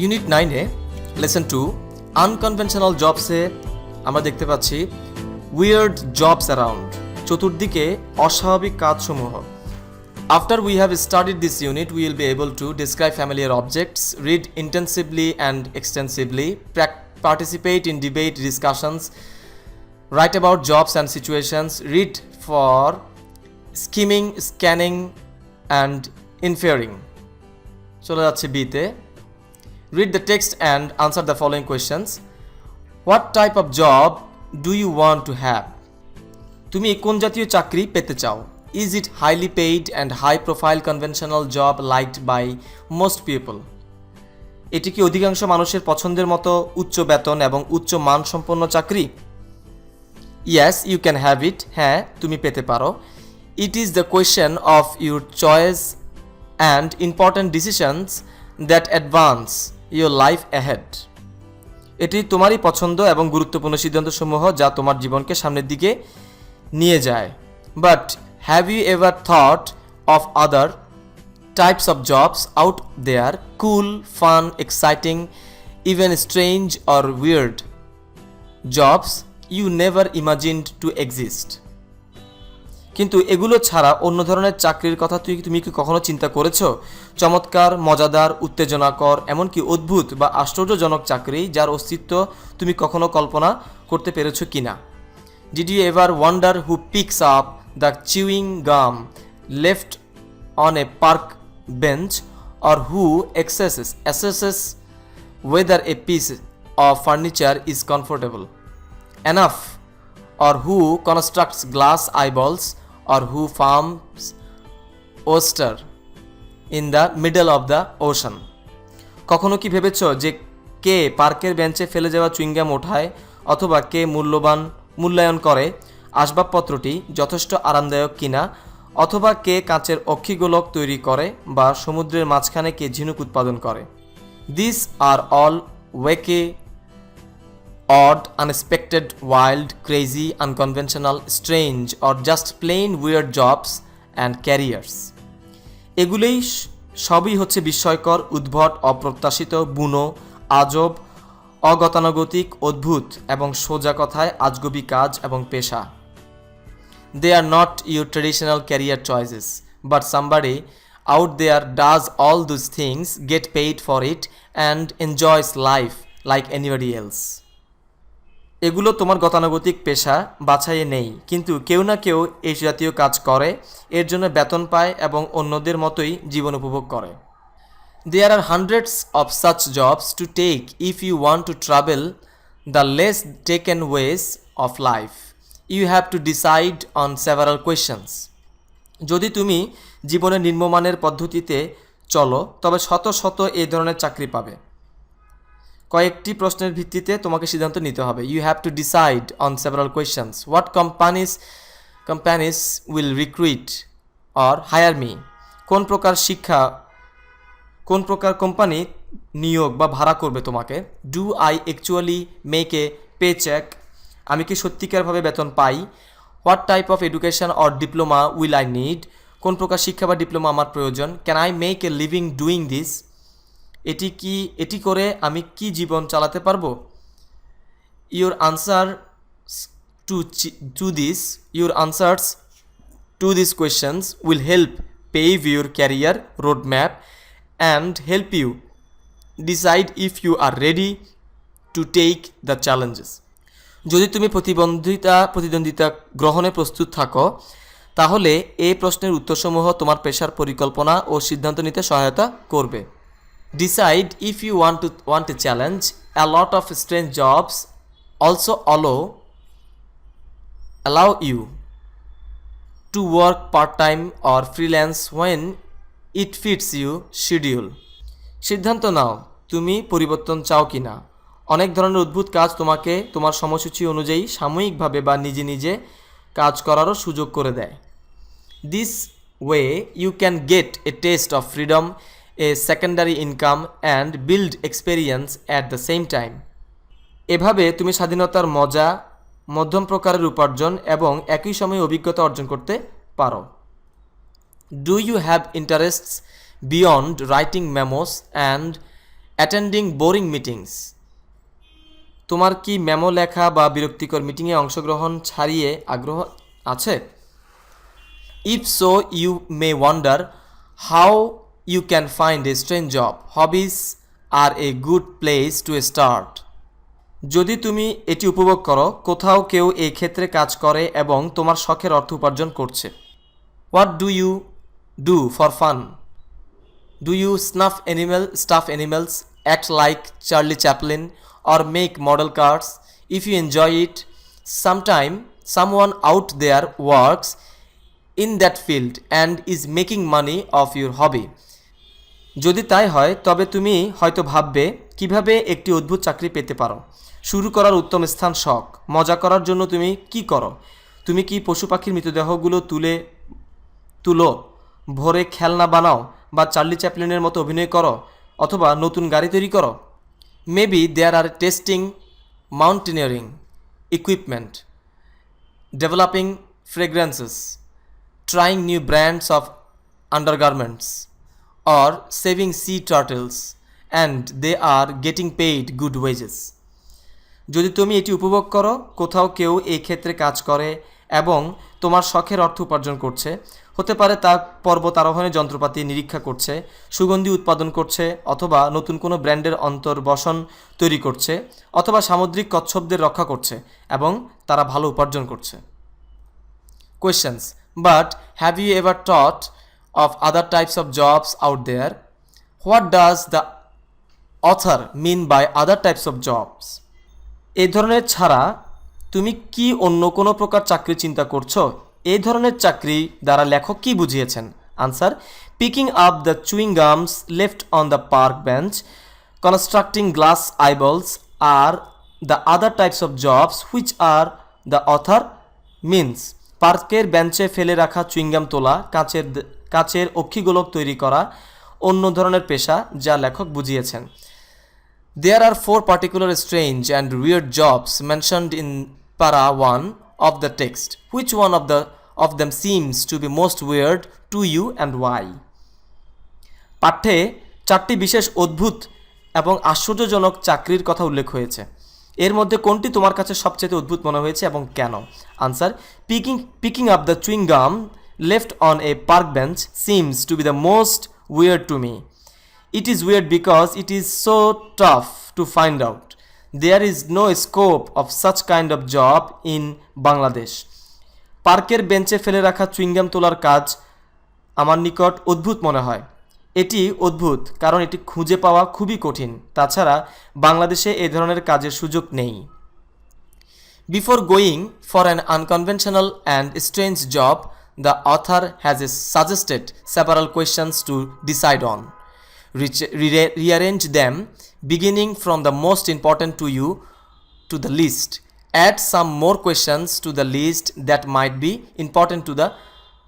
Unit 9-এ lesson 2 unconventional জবসে আমরা দেখতে পাচ্ছি উইয়ার্ড জবস অ্যারাউন্ড, চতুর্দিকে অস্বাভাবিক কাজসমূহ। After we have studied this unit, we will be able to describe familiar objects, read intensively and extensively, participate in debate discussions, write about jobs and situations, read for skimming, scanning and inferring. চলে যাচ্ছে বিতে। Read the text and answer the following questions. What type of job do you want to have? তুমি কোন জাতীয় চাকরি পেতে চাও? Is it highly paid and high profile conventional job liked by most people? এটি কি অধিকাংশ মানুষের পছন্দের মতো উচ্চ বেতন এবং উচ্চ মানসম্পন্ন চাকরি? Yes, you can have it. হ্যাঁ, তুমি পেতে পারো। It is the question of your choice and important decisions that advance your life ahead. এটি তোমারই পছন্দ এবং গুরুত্বপূর্ণ সিদ্ধান্তসমূহ যা তোমার জীবনকে সামনের দিকে নিয়ে যায়। But have you ever thought of other types of jobs out there? Cool, fun, exciting, even strange or weird jobs you never imagined to exist. কিন্তু এগুলো ছাড়া অন্য ধরনের চাকরির কথা তুমি কি কখনো চিন্তা করেছো? চমৎকার, মজাদার, উত্তেজনাকর, এমনকি অদ্ভুত বা আশ্চর্যজনক চাকরি যার অস্তিত্ব তুমি কখনো কল্পনা করতে পেরেছো কিনা? Did you ever wonder who picks up the chewing gum left on a park bench, or who assesses whether a piece of furniture is comfortable enough, or who constructs glass eyeballs, or who farms oyster in the middle of the ocean? কখনো কি ভেবেছো যে কে পার্কের বেঞ্চে ফেলে যাওয়া chewing gum ওঠায়, অথবা কে মূল্যায়ন করে আসবাবপত্রটি যথেষ্ট আরামদায়ক কিনা, অথবা কে কাঁচের অক্ষিগোলক তৈরি করে বা সমুদ্রের মাঝখানে কে ঝিনুক উৎপাদন করে? These are all wacky, odd, unexpected, wild, crazy, unconventional, strange or just plain weird jobs and careers. এগুলোই সবই হচ্ছে বিস্ময়কর, উদ্ভট, অপ্রত্যাশিত, বুনো, আজব, অগতানুগতিক, অদ্ভুত এবং সোজা কথায় আজগুবি কাজ এবং পেশা। They are not your traditional career choices, but somebody out there does all those things, get paid for it and enjoys life like anybody else. এগুলো তোমার গতানুগতিক পেশা বাছাইয়ে নেই, কিন্তু কেউ না কেউ এই জাতীয় কাজ করে, এর জন্য বেতন পায় এবং অন্যদের মতোই জীবন উপভোগ করে। There are hundreds of such jobs to take if you want to travel the less taken ways of life. You have to decide on several questions. যদি তুমি জীবনের নিম্নমানের পদ্ধতিতে চলো, তবে শত শত এই ধরনের চাকরি পাবে। কয়েকটি প্রশ্নের ভিত্তিতে তোমাকে সিদ্ধান্ত নিতে হবে। You have to decide on several questions. What companies will recruit or hire me? কোন প্রকার কোম্পানি নিয়োগ বা ভাড়া করবে তোমাকে? Do I actually make a paycheck? আমি কি সত্যিকারভাবে বেতন পাই? What type of education or diploma will I need? কোন প্রকার শিক্ষা বা ডিপ্লোমা আমার প্রয়োজন? Can I make a living doing this? এটি করে আমি কি জীবন চালাতে পারবো? Your answers to these questions will help pave your career roadmap and help you decide if you are ready to take the challenges. যদি তুমি প্রতিদ্বন্দ্বিতা গ্রহণে প্রস্তুত থাকো, তাহলে এই প্রশ্নের উত্তরসমূহ তোমার পেশার পরিকল্পনা ও সিদ্ধান্ত নিতে সহায়তা করবে। Decide if you want a challenge. A lot of strange jobs also allow you to work part-time or freelance when it fits your schedule. সিদ্ধান্ত নাও তুমি পরিবর্তন চাও কিনা। অনেক ধরনের অদ্ভুত কাজ তোমাকে তোমার সময়সূচি অনুযায়ী সাময়িকভাবে বা নিজে নিজে কাজ করারও সুযোগ করে দেয়। This way you can get a taste of freedom, a secondary income and build experience at the same time. এভাবে তুমি স্বাধীনতার মজা, মধ্যম প্রকারের উপার্জন এবং একই সময়ে অভিজ্ঞতা অর্জন করতে পারো। Do you have interests beyond writing memos and attending boring meetings. তোমার কি মেমো লেখা বা বিরক্তিকর মিটিংয়ে অংশগ্রহণ ছাড়িয়ে আগ্রহ আছে? If so you may wonder how you can find a strange job. Hobbies are a good place to start. যদি তুমি এটি উপভোগ করো, কোথাও কেউ এই ক্ষেত্রে কাজ করে এবং তোমার শখের অর্থ উপার্জন করছে। What do you do for fun? Do you stuff animals, act like Charlie Chaplin, or make model cars? If you enjoy it, someone out there works in that field and is making money off your hobby. যদি তাই হয় তবে তুমি হয়তো ভাববে কিভাবে একটি অদ্ভুত চাকরি পেতে পারো। শুরু করার উত্তম স্থান শখ। মজা করার জন্য তুমি কি করো? তুমি কি পশু পাখির মৃতদেহগুলো তুলো, ভোরে খেলনা বানাও, বা চার্লি চ্যাপলিনের মতো অভিনয় করো, অথবা নতুন গাড়ি তৈরি করো? Maybe there are testing mountaineering equipment, developing fragrances, trying new brands of undergarments, or saving sea turtles, and they are getting paid good wages. যদি তুমি এটি উপভোগ করো, কোথাও কেউ এই ক্ষেত্রে কাজ করে এবং তোমার শখের অর্থ উপার্জন করছে, হতে পারে তা পর্বত আরোহণের যন্ত্রপাতি নিরীক্ষা করছে, সুগন্ধি উৎপাদন করছে, অথবা নতুন কোনো ব্র্যান্ডের অন্তর্বসন তৈরি করছে, অথবা সামুদ্রিক কচ্ছপদের রক্ষা করছে এবং তারা ভালো উপার্জন করছে। Questions. But have you ever thought of other types of jobs out there? What does the author mean by other types of jobs? এই ধরনের ছাড়া তুমি কি অন্য কোনো প্রকার চাকরি চিন্তা করছো? এই ধরনের চাকরি দ্বারা লেখক কি বুঝিয়েছেন? Answer: picking up the chewing gums left on the park bench, constructing glass eyeballs are the other types of jobs which are the author means. পার্কের বেঞ্চে ফেলে রাখা চুইংগাম তোলা, কাচের অক্ষিগোলক তৈরি করা অন্য ধরনের পেশা যা লেখক বুঝিয়েছেন। There are 4 particular strange and weird jobs mentioned in para 1 of the text. Which one of them seems to be most weird to you and why? পাঠ্যে 4টি বিশেষ অদ্ভুত এবং আশ্চর্যজনক চাকরির কথা উল্লেখ হয়েছে। এর মধ্যে কোনটি তোমার কাছে সবচেয়ে অদ্ভুত মনে হয়েছে এবং কেন? Answer: picking up the chewing gum left on a park bench seems to be the most weird to me. It is weird because it is so tough to find out. There is no scope of such kind of job in Bangladesh. পার্কের বেঞ্চে ফেলে রাখা chewing gum তোলার কাজ আমার নিকট অদ্ভুত মনে হয়। এটি অদ্ভুত কারণ এটি খুঁজে পাওয়া খুবই কঠিন। তাছাড়া বাংলাদেশে এই ধরনের কাজের সুযোগ নেই। Before going for an unconventional and strange job, the author has suggested several questions to decide on. Rearrange them, beginning from the most important to you to the least. Add some more questions to the list that might be important to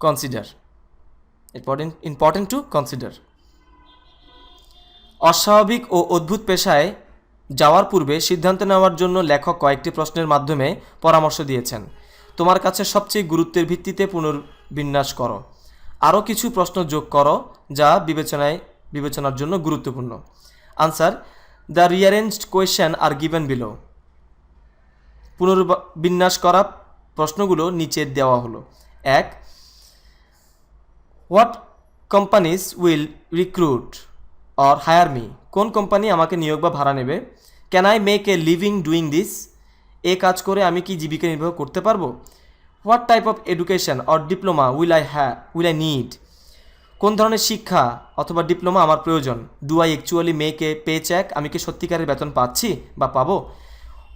consider. Important to consider. অস্বাভাবিক ও অদ্ভুত পেশায় যাওয়ার পূর্বে সিদ্ধান্ত নেওয়ার জন্য লেখক কয়েকটি প্রশ্নের মাধ্যমে পরামর্শ দিয়েছেন। তোমার কাছে সবচেয়ে গুরুত্বের ভিত্তিতে পুনর্বিন্যাস করো। আরও কিছু প্রশ্ন যোগ করো যা বিবেচনার জন্য গুরুত্বপূর্ণ। Answer: the rearranged question are given below. পুনর্বিন্যাস করা প্রশ্নগুলো নিচে দেওয়া হলো। 1. What companies will recruit or hire me? কোন কোম্পানি আমাকে নিয়োগ বা ভাড়া নেবে? Can I make a living doing this? এ কাজ করে আমি কি জীবিকা নির্বাহ করতে পারবো? What type of education or diploma will I need? কোন ধরনের শিক্ষা অথবা ডিপ্লোমা আমার প্রয়োজন? Do I actually make a pay check? আমি কি সত্যিকারের বেতন পাচ্ছি বা পাবো?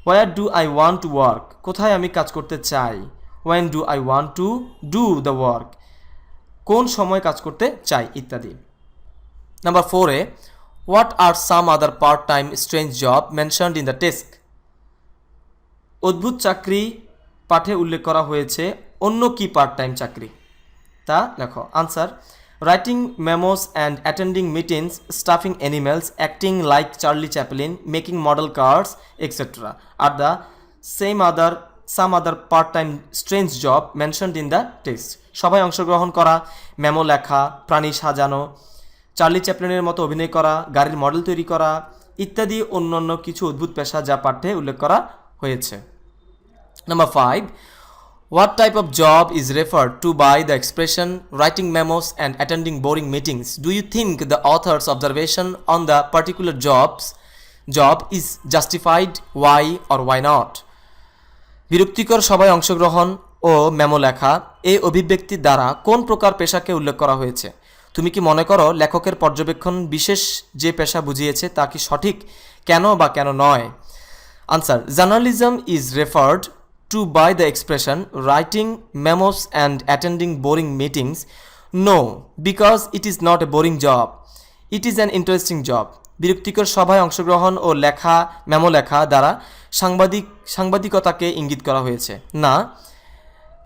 Where do I want to work? কোথায় আমি কাজ করতে চাই? When do I want to do the work? কোন সময় কাজ করতে চাই ইত্যাদি। নাম্বার 4-এ what are some other part time strange job mentioned in the text? অদ্ভুত চাকরি পাঠে উল্লেখ করা হয়েছে, অন্য কি পার্ট টাইম চাকরি তা লেখো। Answer: writing memos and attending meetings, stuffing animals, acting like Charlie Chaplin, making model cars etcetera or the some other part time strange job mentioned in the text. সবাই অংশগ্রহণ করা, মেমো লেখা, প্রাণী সাজানো, Charlie চ্যাপলিনের মতো অভিনয় করা, গাড়ির মডেল তৈরি করা, ইত্যাদি অন্যান্য কিছু অদ্ভুত পেশা যা পাঠ্যে উল্লেখ করা হয়েছে। Number 5, what type of job is referred to by the expression writing memos and attending boring meetings? Do you think the author's observation on the particular job is justified? Why or why not? বিরক্তিকর সভায় অংশগ্রহণ ও memo লেখা এই অভিব্যক্তি দ্বারা কোন প্রকার পেশাকে উল্লেখ করা হয়েছে? তুমি কি মনে করো লেখকের পর্যবেক্ষণ বিশেষ যে পেশা বুঝিয়েছে তা কি সঠিক? কেন বা কেন নয়? Answer, journalism is referred to by the expression writing memos and attending boring meetings? No, because it is not a boring job. It is an interesting job. বিরক্তিকর সভায় অংশগ্রহণ ও মেমো লেখা দ্বারা সাংবাদিকতাকে ইঙ্গিত করা হয়েছে না,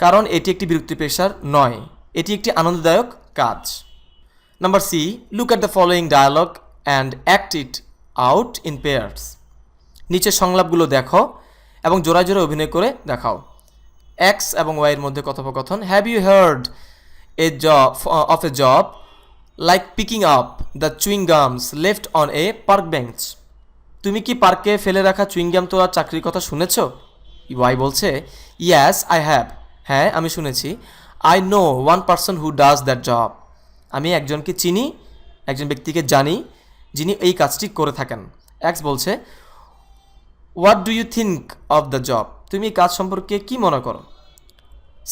কারণ এটি একটি বিরক্তি পেশার নয়, এটি একটি আনন্দদায়ক কাজ। Number C, look at the following dialogue and act it out in pairs. নিচের সংলাপগুলো দেখো এবং জোড়ায় জোড়ায় অভিনয় করে দেখাও। এক্স এবং ওয়াইয়ের মধ্যে কথোপকথন। Have you heard of a job like picking up the chewing gums left on a park bench? তুমি কি পার্কে ফেলে রাখা চুইংগাম তোলার চাকরির কথা শুনেছ? ওয়াই বলছে, ইয়াস আই হ্যাভ, হ্যাঁ আমি শুনেছি। I know one person who does that job, আমি একজনকে চিনি, একজন ব্যক্তিকে জানি যিনি এই কাজটি করে থাকেন। এক্স বলছে, what do you think of the job, তুমি এই কাজ সম্পর্কে কি মনে করো?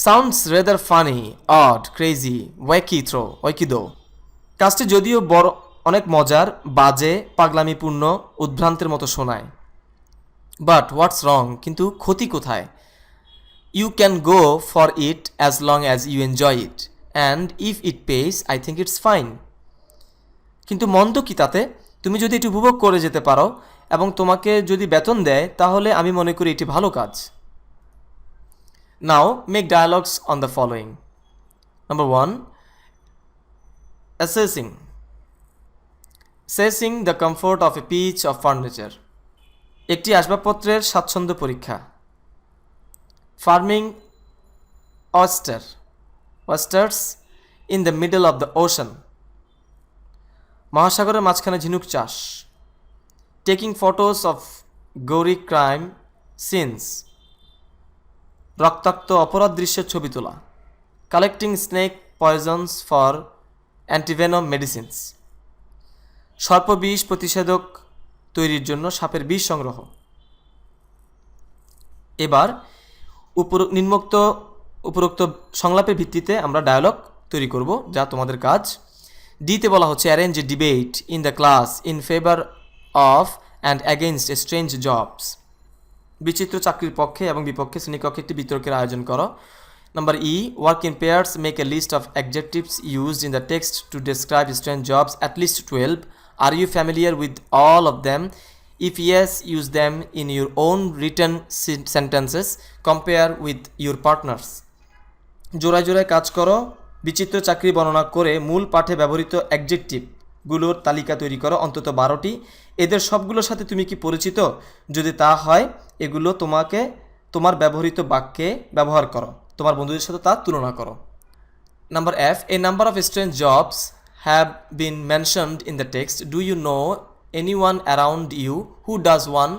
Sounds rather funny, odd, crazy, wackadoo. কাজটি যদিও অনেক মজার, বাজে, পাগলামিপূর্ণ, উদ্ভ্রান্তের মতো শোনায়। বাট হোয়াটস রং, কিন্তু ক্ষতি কোথায়? You can go for it as long as you enjoy it and if it pays I think it's fine. কিন্তু মন্দ কি তাতে? তুমি যদি এটি উপভোগ করে যেতে পারো এবং তোমাকে যদি বেতন দেয় তাহলে আমি মনে করি এটি ভালো কাজ। Now make dialogues on the following. Number 1, assessing the comfort of a piece of furniture, একটি আসবাবপত্রের স্বাচ্ছন্দ্য পরীক্ষা। Farming oysters in the middle of the ocean, মহাসাগরের মাঝখানে ঝিনুক চাষ। Taking photos of gory crime scenes, রক্তাক্ত অপরাধ দৃশ্যের ছবি তোলা। Collecting snake poisons for antivenom medicines, সর্পবিষ প্রতিষেধক তৈরির জন্য সাপের বিষ সংগ্রহ। এবার উপরোক্ত সংলাপের ভিত্তিতে আমরা ডায়ালগ তৈরি করব, যা তোমাদের কাজ। ডিতে বলা হচ্ছে arrange a debate in the class in favour of and against strange jobs, বিচিত্র চাকরির পক্ষে এবং বিপক্ষে শ্রেণীকক্ষে একটি বিতর্কের আয়োজন করো। Number E, work in pairs, make a list of adjectives used in the text to describe strange jobs, at least 12. Are you familiar with all of them? If yes, use them in your own written sentences. Compare with your partners. জোড়ায় জোড়ায় কাজ করো, বিচিত্র চাকরি বর্ণনা করে মূল পাঠে ব্যবহৃত অ্যাডজেক্টিভগুলোর তালিকা তৈরি করো, অন্তত 12টি। এদের সবগুলোর সাথে তুমি কি পরিচিত? যদি তা হয় এগুলো তোমার ব্যবহৃত বাক্যে ব্যবহার করো, তোমার বন্ধুদের সাথে তা তুলনা করো। Number F, a number of strange jobs have been mentioned in the text. Do you know anyone around you who does one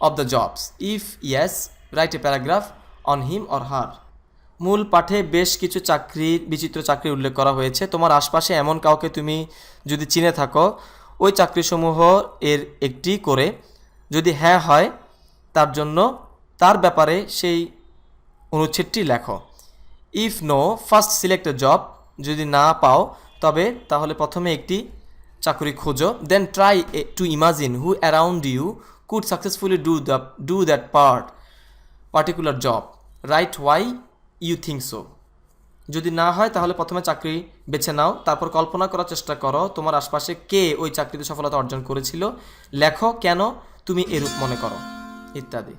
of the jobs? If yes, write a paragraph on him or her. মূল পাঠে বেশ কিছু বিচিত্র চাকরি উল্লেখ করা হয়েছে। তোমার আশপাশে এমন কাউকে তুমি যদি চিনে থাকো, ওই চাকরিসমূহ এর একটি করে, যদি হ্যাঁ হয় তার ব্যাপারে সেই অনুচ্ছেদটি লেখো। If no, first select a job, যদি না পাও তাহলে প্রথমে একটি চাকরি খোঁজো। Then try to imagine who around you could successfully do that particular job. Write why you think so. যদি না হয় তাহলে প্রথমে চাকরি বেছে নাও, তারপর কল্পনা করার চেষ্টা করো তোমার আশপাশে কে ওই চাকরিতে সফলতা অর্জন করেছিল। লেখো কেন তুমি এরূপ মনে করো, ইত্যাদি।